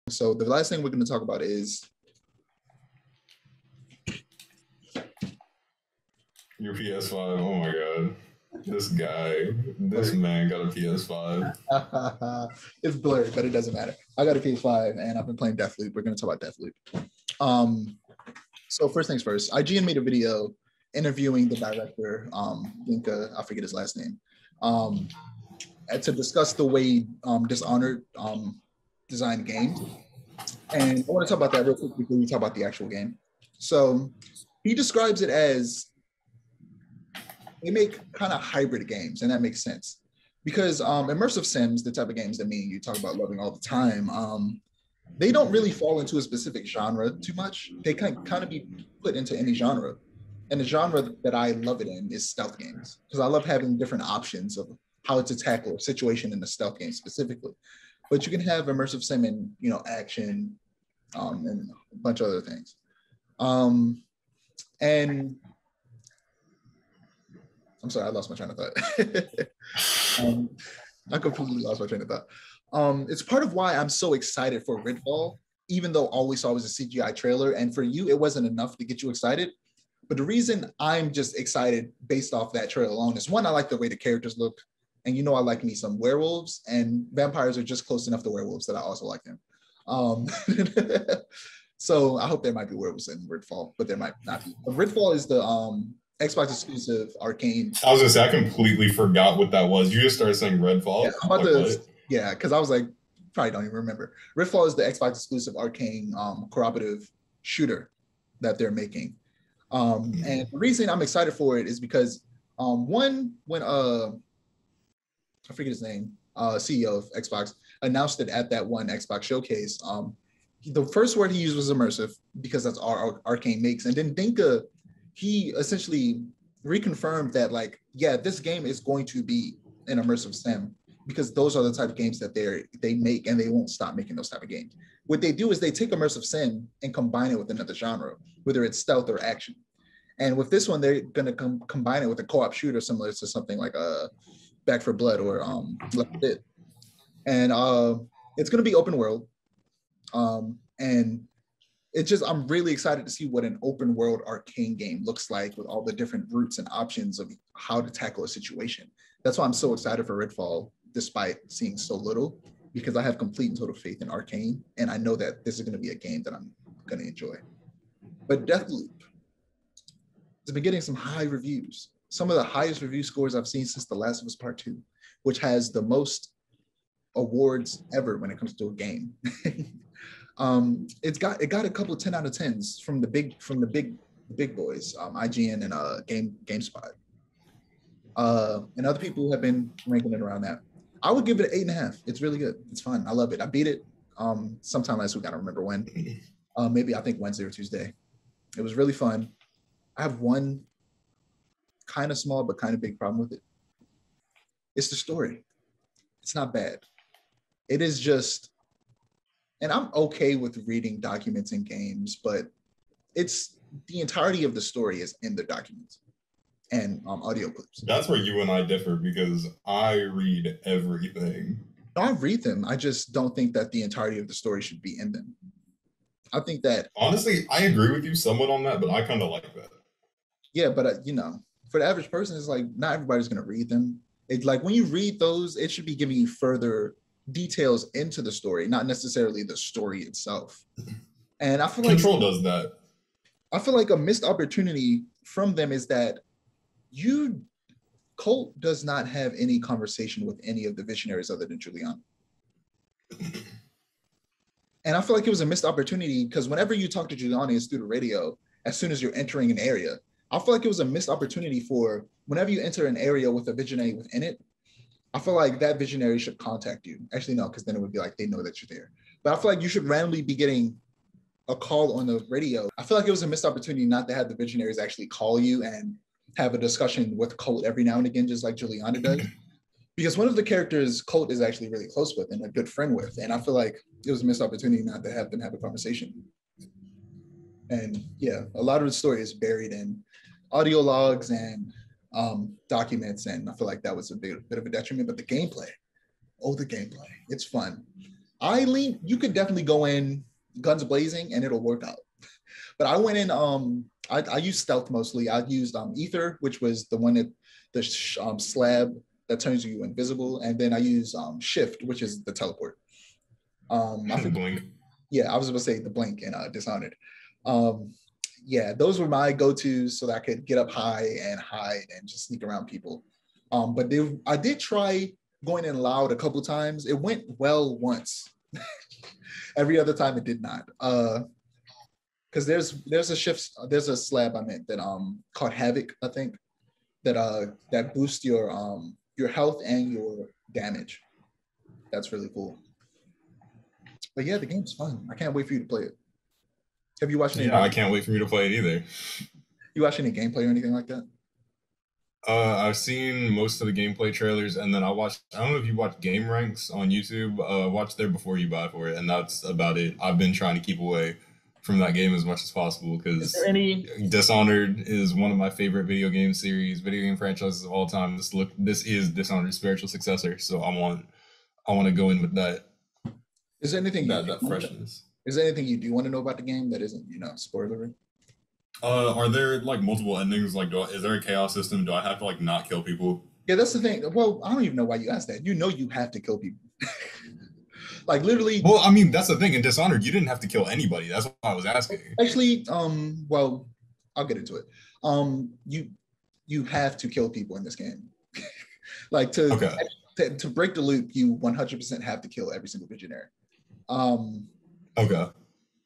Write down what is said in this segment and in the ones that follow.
So the last thing we're going to talk about is your PS5. Oh my god. This man got a PS5. it's blurred, but it doesn't matter. I got a PS5 and I've been playing Deathloop. We're going to talk about Deathloop. So first things first, IGN made a video interviewing the director, Dinka, I forget his last name, to discuss the way Dishonored designed games. And I want to talk about that real quick before we talk about the actual game. So he describes it as they make kind of hybrid games, and that makes sense. Because immersive sims, the type of games that me and you talk about loving all the time, they don't really fall into a specific genre too much. They can kind of be put into any genre. And the genre that I love it in is stealth games, because I love having different options of how to tackle a situation in a stealth game specifically. But you can have immersive sim and, you know, action and a bunch of other things. And I'm sorry, I lost my train of thought. I completely lost my train of thought. It's part of why I'm so excited for Redfall, even though all we saw was a CGI trailer. And for you, it wasn't enough to get you excited. But the reason I'm just excited based off that trailer alone is, one, I like the way the characters look. And you know I like me some werewolves, and vampires are just close enough to werewolves that I also like them. So I hope there might be werewolves in Redfall, but there might not be. But Redfall is the Xbox exclusive arcane. I was gonna say, I completely forgot what that was. You just started saying Redfall. Yeah, I'm about to, yeah, because I was like, probably don't even remember. Redfall is the Xbox exclusive arcane cooperative shooter that they're making. And the reason I'm excited for it is because one, when I forget his name, CEO of Xbox, announced it at that one Xbox showcase. The first word he used was immersive, because that's our Arcane makes. And then Dinka, he essentially reconfirmed that, like, yeah, this game is going to be an immersive sim, because those are the type of games that they make, and they won't stop making those type of games. What they do is they take immersive sim and combine it with another genre, whether it's stealth or action. And with this one, they're going to combine it with a co-op shooter similar to something like Back 4 Blood or Left 4 Dead. And it's going to be open world. And it's just, I'm really excited to see what an open world arcane game looks like, with all the different routes and options of how to tackle a situation. That's why I'm so excited for Redfall, despite seeing so little, because I have complete and total faith in Arcane, and I know that this is going to be a game that I'm going to enjoy. But Deathloop has been getting some high reviews, some of the highest review scores I've seen since The Last of Us Part 2, which has the most awards ever when it comes to a game. It got a couple of 10 out of 10s from the big boys, IGN and GameSpot. And other people have been ranking it around that. I would give it an 8.5. It's really good. It's fun. I love it. I beat it sometime last week. I don't remember when. Maybe I think Wednesday or Tuesday. It was really fun. I have one kind of small but kind of big problem with it. It's the story. It's not bad. It is just, and I'm okay with reading documents in games, but it's the entirety of the story is in the documents and audio clips. That's where you and I differ, because I read everything. I read them. I just don't think that the entirety of the story should be in them. I think that, honestly, I agree with you somewhat on that, but I kind of like that. Yeah, but you know, for the average person, it's like not everybody's going to read them. It's like when you read those, it should be giving you further details into the story, not necessarily the story itself. And I feel like Control does that. I feel like a missed opportunity from them is that Colt does not have any conversation with any of the visionaries other than Juliana. And I feel like it was a missed opportunity, because whenever you talk to Juliana, it's through the radio as soon as you're entering an area. I feel like it was a missed opportunity for whenever you enter an area with a visionary within it, I feel like that visionary should contact you. Actually, no, because then it would be like they know that you're there. But I feel like you should randomly be getting a call on the radio. I feel like it was a missed opportunity not to have the visionaries actually call you and have a discussion with Colt every now and again, just like Juliana does. Because one of the characters Colt is actually really close with and a good friend with. And I feel like it was a missed opportunity not to have them have a conversation. And yeah, a lot of the story is buried in audio logs and documents, and I feel like that was a bit of a detriment. But the gameplay, it's fun. You could definitely go in guns blazing and it'll work out. But I went in, I used stealth mostly. I used ether, which was the one that slab that turns you invisible. And then I used shift, which is the teleport. I forget. Blink. Yeah, I was about to say the blink and Dishonored. Um, yeah, those were my go-tos so that I could get up high and hide and just sneak around people. I did try going in loud a couple times. It went well once. Every other time it did not. Because there's a slab I meant that called Havoc, I think, that boosts your health and your damage. That's really cool. But yeah, the game's fun. I can't wait for you to play it. Have you watched any? Yeah, I can't wait for me to play it either. You watch any gameplay or anything like that? I've seen most of the gameplay trailers, and then I watched. I don't know if you watch Game Ranks on YouTube. Watch there before you buy for it, and that's about it. I've been trying to keep away from that game as much as possible Is there because any? Dishonored is one of my favorite video game franchises of all time. This is Dishonored's spiritual successor, so I want to go in with Is there anything you that freshness. is there anything you do want to know about the game that isn't spoilery? Are there like multiple endings? Like, is there a chaos system? Do I have to like not kill people? Yeah, that's the thing. Well, I don't even know why you asked that. You know you have to kill people. Like literally. Well, I mean, that's the thing. In Dishonored, you didn't have to kill anybody. That's why I was asking. Actually, well, I'll get into it. You have to kill people in this game. Like Okay. to break the loop, you 100% have to kill every single visionary. Okay.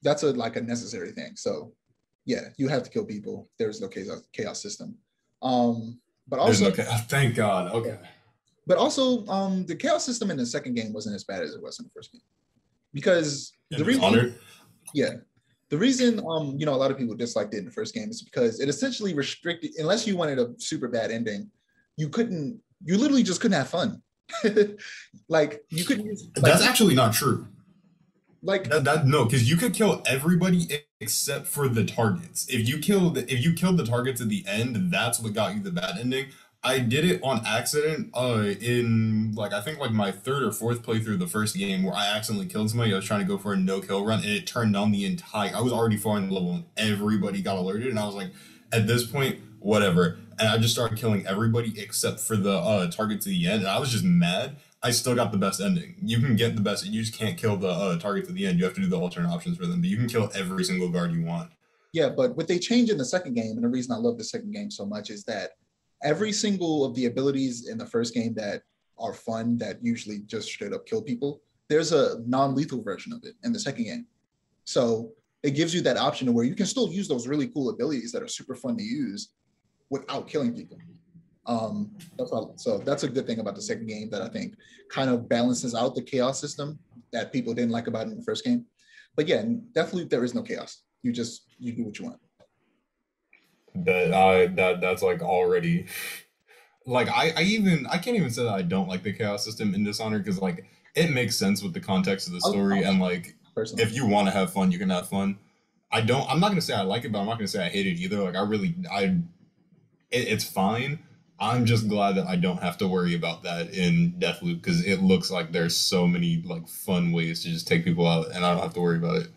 That's like a necessary thing. So yeah, you have to kill people. There's no chaos system. But also, thank God. Okay. but also, the chaos system in the second game wasn't as bad as it was in the first game, because the reason, yeah, the reason a lot of people disliked it in the first game is because it essentially restricted, unless you wanted a super bad ending, you literally just couldn't have fun. Like you couldn't use. That's actually not true. Like no, because you could kill everybody except for the targets. If you killed the targets at the end, that's what got you the bad ending. I did it on accident in like I think like my third or fourth playthrough of the first game where I accidentally killed somebody. I was trying to go for a no kill run and it turned down the entire. I was already far in the level and everybody got alerted and I was like, at this point, whatever. And I just started killing everybody except for the target to the end. And I was just mad. I still got the best ending. You can get the best. You just can't kill the target to the end. You have to do the alternate options for them. But you can kill every single guard you want. Yeah, but what they changed in the second game, and the reason I love the second game so much is that every single of the abilities in the first game that are fun, that usually just straight up kill people, there's a non-lethal version of it in the second game. So it gives you that option to where you can still use those really cool abilities that are super fun to use without killing people. So that's a good thing about the second game that I think kind of balances out the chaos system that people didn't like about it in the first game. But yeah, in Deathloop, there is no chaos. You do what you want. That's like already like I can't even say that I don't like the chaos system in Dishonored because like it makes sense with the context of the story and like personally, if you want to have fun, you can have fun. I'm not gonna say I like it, but I'm not gonna say I hate it either. Like it's fine. I'm just glad that I don't have to worry about that in Deathloop because it looks like there's so many like fun ways to just take people out and I don't have to worry about it.